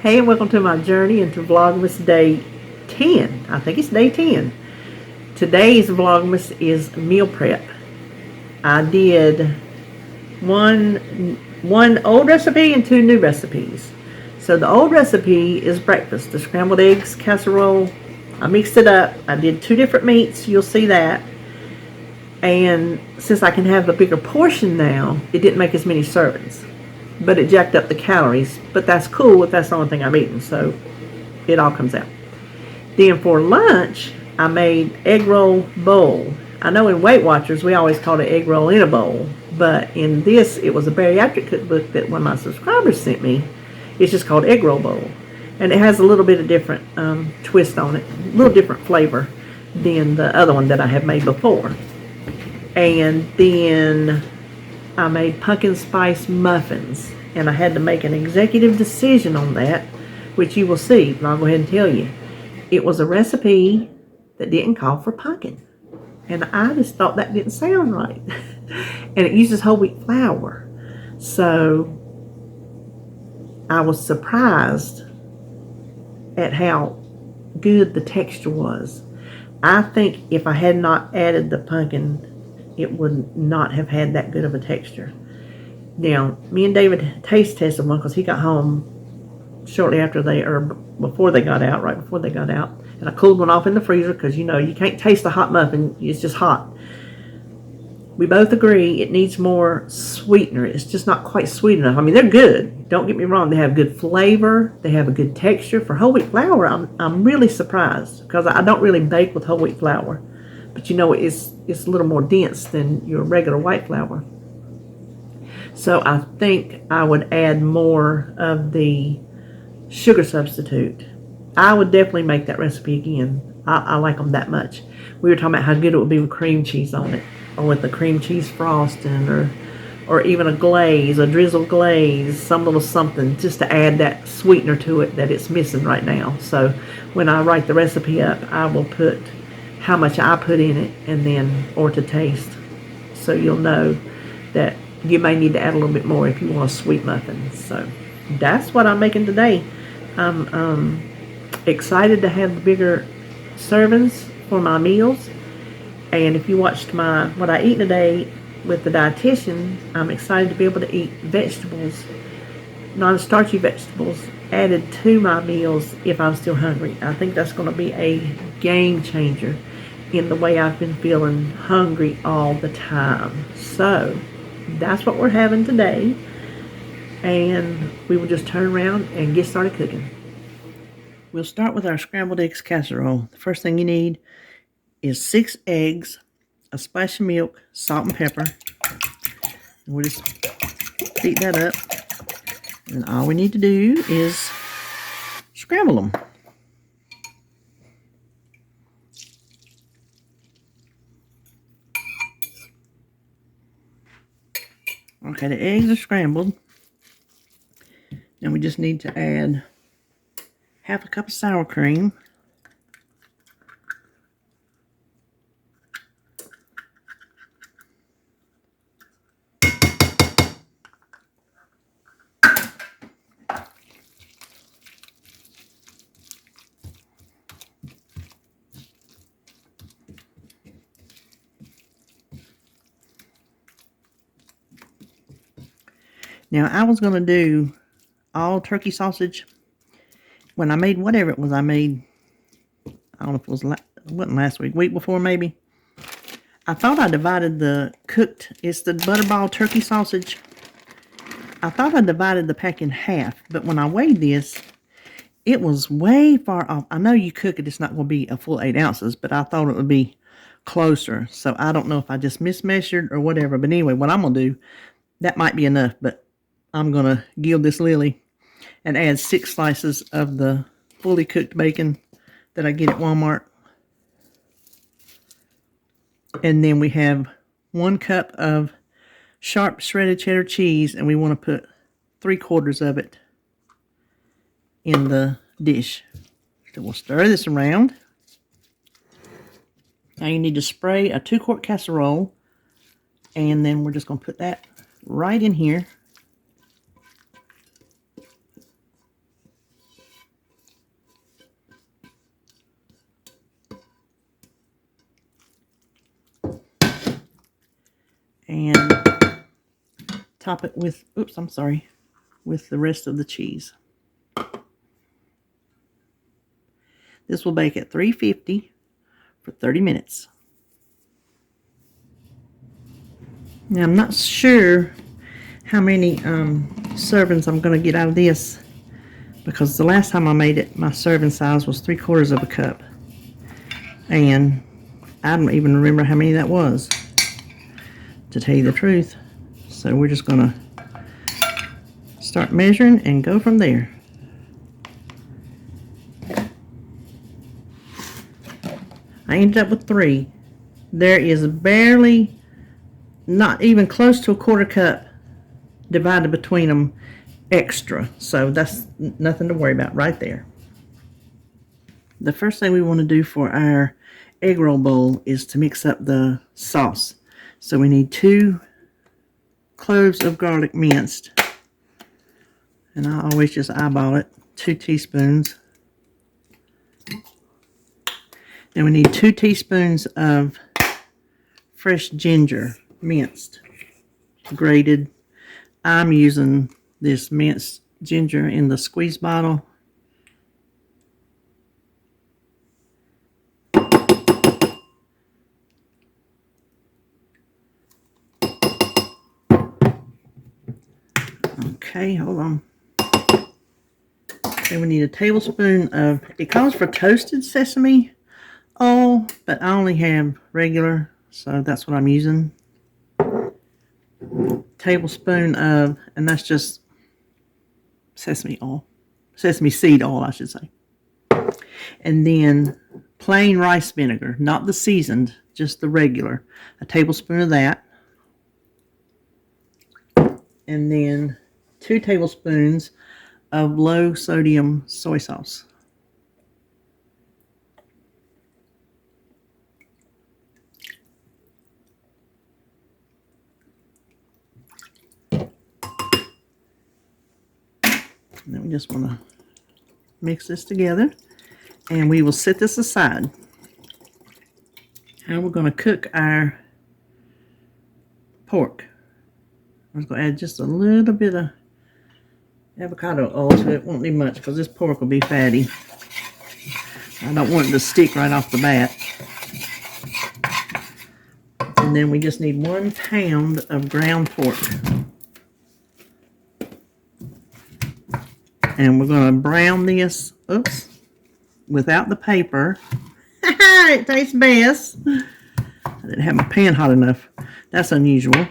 Hey, and welcome to my journey into Vlogmas Day 10. I think it's Day 10. Today's Vlogmas is meal prep. I did one old recipe and two new recipes. So the old recipe is breakfast, the scrambled eggs casserole. I mixed it up. I did two different meats. You'll see that. And since I can have a bigger portion now, it didn't make as many servings. But it jacked up the calories. But that's cool if that's the only thing I'm eating. So it all comes out. Then for lunch, I made egg roll bowl. I know in Weight Watchers we always called it egg roll in a bowl. But in this, it was a bariatric cookbook that one of my subscribers sent me. It's just called egg roll bowl. And it has a little bit of different twist on it. A little different flavor than the other one that I have made before. And then I made pumpkin spice muffins, and I had to make an executive decision on that, which you will see, but I'll go ahead and tell you. It was a recipe that didn't call for pumpkin, and I just thought that didn't sound right. And it uses whole wheat flour, so I was surprised at how good the texture was. I think if I had not added the pumpkin, it would not have had that good of a texture. Now, me and David taste tested one because he got home shortly after before they got out, right before they got out. And I cooled one off in the freezer because, you know, you can't taste a hot muffin. It's just hot. We both agree it needs more sweetener. It's just not quite sweet enough. I mean, they're good. Don't get me wrong. They have good flavor. They have a good texture. For whole wheat flour, I'm really surprised because I don't really bake with whole wheat flour. But you know, it's a little more dense than your regular white flour. So I think I would add more of the sugar substitute. I would definitely make that recipe again. I like them that much. We were talking about how good it would be with cream cheese on it, or with the cream cheese frosting, or even a glaze, a drizzled glaze, some little something just to add that sweetener to it that it's missing right now. So when I write the recipe up, I will put how much I put in it, and then, or to taste, so you'll know that you may need to add a little bit more if you want a sweet muffin. So that's what I'm making today. I'm excited to have the bigger servings for my meals. And if you watched what I eat today with the dietitian, I'm excited to be able to eat vegetables, non-starchy vegetables, added to my meals if I'm still hungry. I think that's going to be a game changer in the way I've been feeling hungry all the time. So that's what we're having today, and we will just turn around and get started cooking. We'll start with our scrambled eggs casserole. The first thing you need is 6 eggs, a splash of milk, salt and pepper. And we'll just beat that up. And all we need to do is scramble them. Okay, the eggs are scrambled. Now we just need to add half a cup of sour cream. Now, I was going to do all turkey sausage. When I made whatever it was I made, I don't know if it wasn't last week before maybe. I thought I divided it's the butterball turkey sausage. I thought I divided the pack in half, but when I weighed this, it was way far off. I know you cook it, it's not going to be a full 8 ounces, but I thought it would be closer. So I don't know if I just mismeasured or whatever. But anyway, what I'm going to do, that might be enough, but I'm going to gild this lily and add 6 slices of the fully cooked bacon that I get at Walmart. And then we have 1 cup of sharp shredded cheddar cheese, and we want to put 3/4 of it in the dish. So we'll stir this around. Now you need to spray a 2-quart casserole, and then we're just going to put that right in here. top it with, oops, I'm sorry, with the rest of the cheese. This will bake at 350 for 30 minutes. Now, I'm not sure how many servings I'm going to get out of this, because the last time I made it, my serving size was 3/4 of a cup. And I don't even remember how many that was, to tell you the truth. So we're just going to start measuring and go from there. I ended up with 3. There is barely, not even close to a 1/4 cup divided between them extra. So that's nothing to worry about right there. The first thing we want to do for our egg roll bowl is to mix up the sauce. So we need 2 cloves of garlic minced. And I always just eyeball it. 2 teaspoons. Then we need 2 teaspoons of fresh ginger, minced, grated. I'm using this minced ginger in the squeeze bottle. Okay, hold on. Then we need a tablespoon of, it calls for toasted sesame oil, but I only have regular, so that's what I'm using. Tablespoon of, and that's just sesame oil, sesame seed oil, I should say. And then plain rice vinegar, not the seasoned, just the regular. A tablespoon of that. And then 2 tablespoons of low sodium soy sauce. And then we just want to mix this together, and we will set this aside. Now we're going to cook our pork. I'm just going to add just a little bit of avocado oil to it. Won't need much because this pork will be fatty. I don't want it to stick right off the bat. And then we just need 1 pound of ground pork. And we're going to brown this, oops, without the paper. It tastes best. I didn't have my pan hot enough. That's unusual.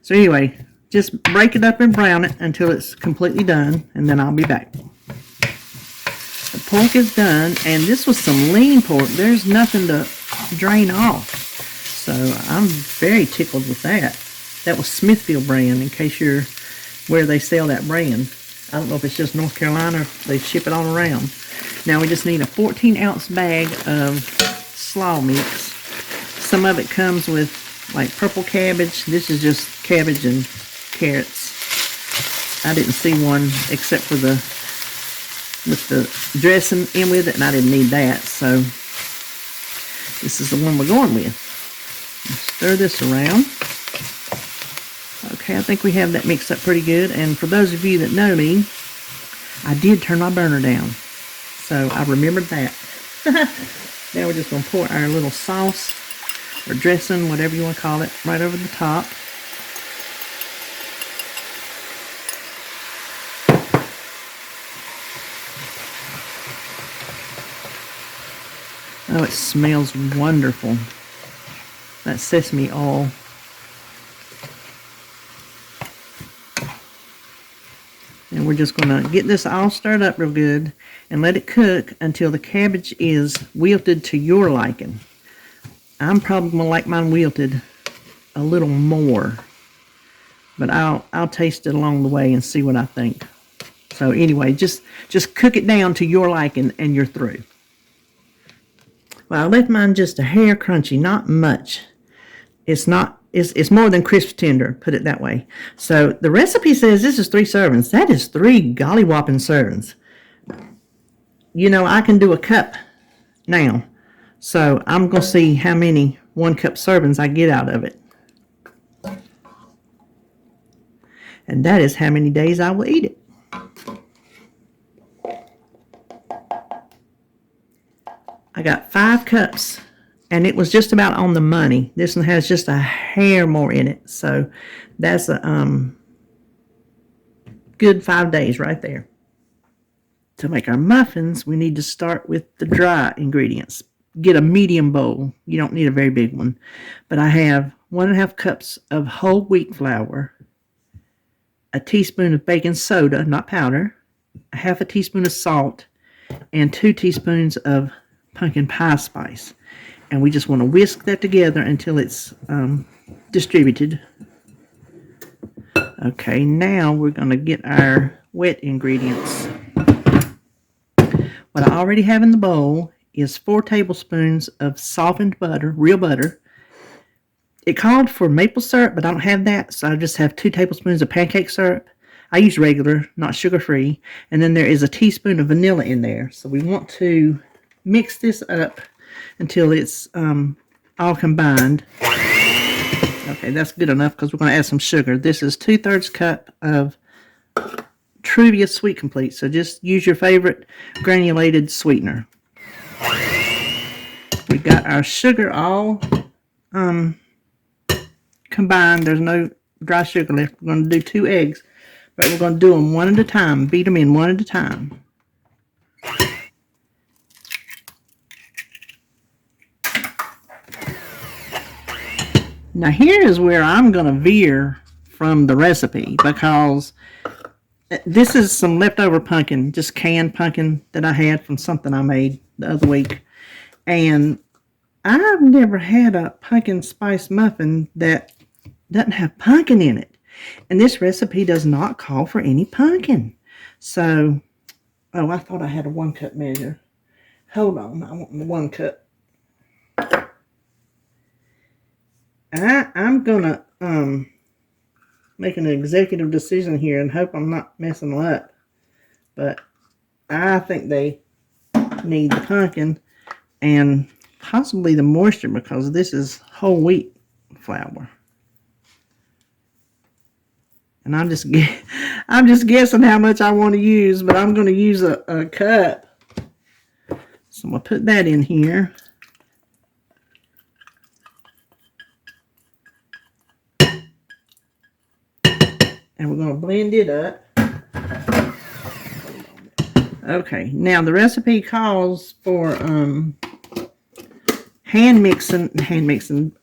So anyway, just break it up and brown it until it's completely done, and then I'll be back. The pork is done, and this was some lean pork. There's nothing to drain off. So I'm very tickled with that. That was Smithfield brand, in case you're where they sell that brand. I don't know if it's just North Carolina or if they ship it all around. Now we just need a 14-ounce bag of slaw mix. Some of it comes with like purple cabbage. This is just cabbage and carrots. I didn't see one except for with the dressing in with it, and I didn't need that. So this is the one we're going with. Stir this around. Okay, I think we have that mixed up pretty good. And for those of you that know me, I did turn my burner down. So I remembered that. Now we're just going to pour our little sauce or dressing, whatever you want to call it, right over the top. Oh, it smells wonderful. That sesame oil. And we're just going to get this all stirred up real good and let it cook until the cabbage is wilted to your liking. I'm probably going to like mine wilted a little more, but I'll taste it along the way and see what I think. So anyway, just cook it down to your liking and you're through. Well, I left mine just a hair crunchy, not much. It's more than crisp tender, put it that way. So the recipe says this is 3 servings. That is 3 golly whopping servings. You know, I can do a cup now. So I'm going to see how many 1 cup servings I get out of it. And that is how many days I will eat it. I got 5 cups, and it was just about on the money. This one has just a hair more in it, so that's a good 5 days right there. To make our muffins, we need to start with the dry ingredients. Get a medium bowl. You don't need a very big one. But I have 1.5 cups of whole wheat flour, a teaspoon of baking soda, not powder, a 1/2 teaspoon of salt, and 2 teaspoons of pumpkin pie spice. And we just want to whisk that together until it's distributed. Okay, now we're going to get our wet ingredients. What I already have in the bowl is 4 tablespoons of softened butter, real butter. It called for maple syrup, but I don't have that, so I just have 2 tablespoons of pancake syrup. I use regular, not sugar-free. And then there is a teaspoon of vanilla in there. So we want to mix this up until it's all combined. Okay, that's good enough because we're going to add some sugar. This is 2/3 cup of Truvia Sweet Complete. So just use your favorite granulated sweetener. We got our sugar all combined. There's no dry sugar left. We're going to do 2 eggs, but we're going to do them one at a time. Beat them in one at a time. Now here is where I'm going to veer from the recipe, because this is some leftover pumpkin, just canned pumpkin that I had from something I made the other week. And I've never had a pumpkin spice muffin that doesn't have pumpkin in it. And this recipe does not call for any pumpkin. So, oh, I thought I had a 1 cup measure. Hold on, I want the 1 cup. I'm gonna make an executive decision here and hope I'm not messing them up. But I think they need the pumpkin and possibly the moisture, because this is whole wheat flour. And I'm just guessing how much I want to use, but I'm going to use a cup. So I'm going to put that in here. And we're going to blend it up. Okay, now the recipe calls for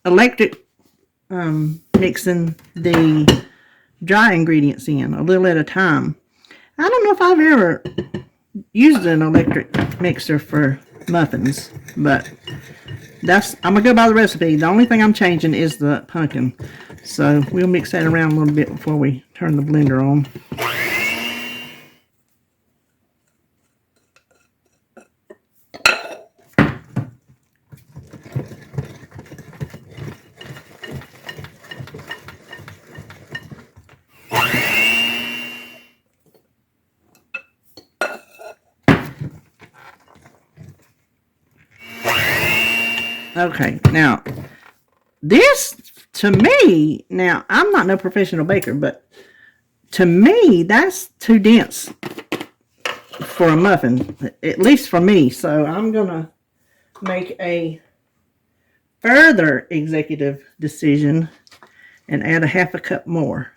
electric mixing the dry ingredients in a little at a time. I don't know if I've ever used an electric mixer for muffins, but I'm gonna go by the recipe. The only thing I'm changing is the pumpkin. So we'll mix that around a little bit before we turn the blender on. Okay, now this, to me, now I'm not no professional baker, but to me that's too dense for a muffin, at least for me. So I'm gonna make a further executive decision and add a 1/2 cup more,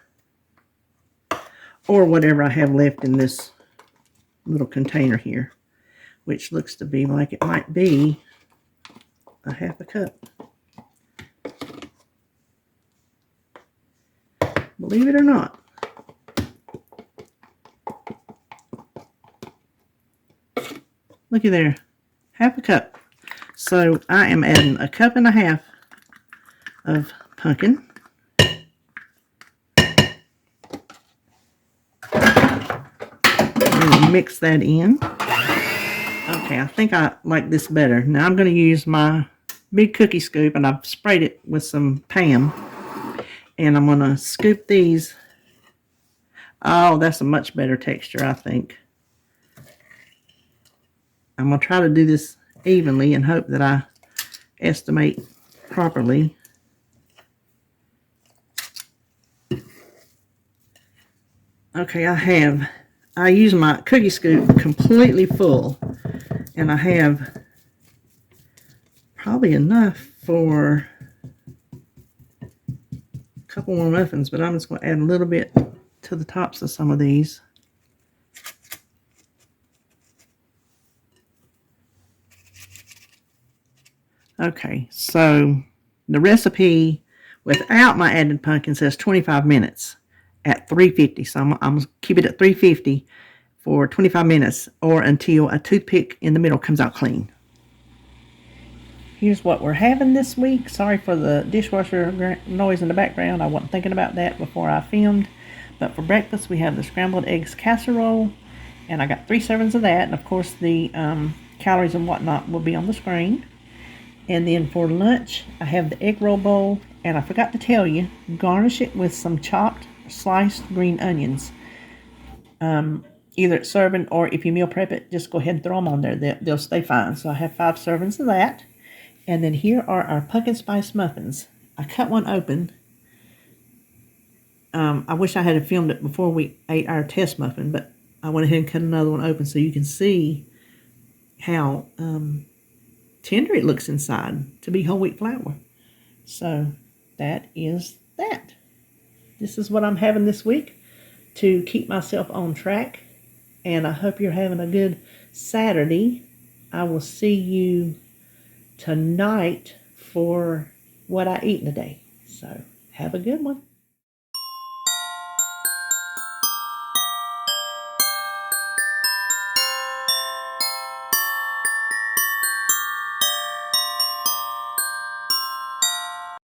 or whatever I have left in this little container here, which looks to be like it might be a 1/2 cup. Believe it or not. Looky there, 1/2 cup. So I am adding a 1.5 cups of pumpkin. We'll mix that in. Okay, I think I like this better. Now I'm going to use my big cookie scoop, and I've sprayed it with some Pam. And I'm going to scoop these. Oh, that's a much better texture, I think. I'm going to try to do this evenly and hope that I estimate properly. Okay, I use my cookie scoop completely full, and I have probably enough for a couple more muffins, but I'm just going to add a little bit to the tops of some of these. Okay, so the recipe without my added pumpkin says 25 minutes at 350. So I'm going to keep it at 350 for 25 minutes or until a toothpick in the middle comes out clean. Here's what we're having this week. Sorry for the dishwasher noise in the background. I wasn't thinking about that before I filmed. But for breakfast, we have the scrambled eggs casserole. And I got 3 servings of that. And of course, the calories and whatnot will be on the screen. And then for lunch, I have the egg roll bowl. And I forgot to tell you, garnish it with some chopped, sliced green onions. Either at serving or if you meal prep it, just go ahead and throw them on there. They'll stay fine. So I have 5 servings of that. And then here are our pumpkin spice muffins. I cut one open. I wish I had filmed it before we ate our test muffin, but I went ahead and cut another one open so you can see how tender it looks inside to be whole wheat flour. So that is that. This is what I'm having this week to keep myself on track. And I hope you're having a good Saturday. I will see you tonight for what I eat today. So have a good one.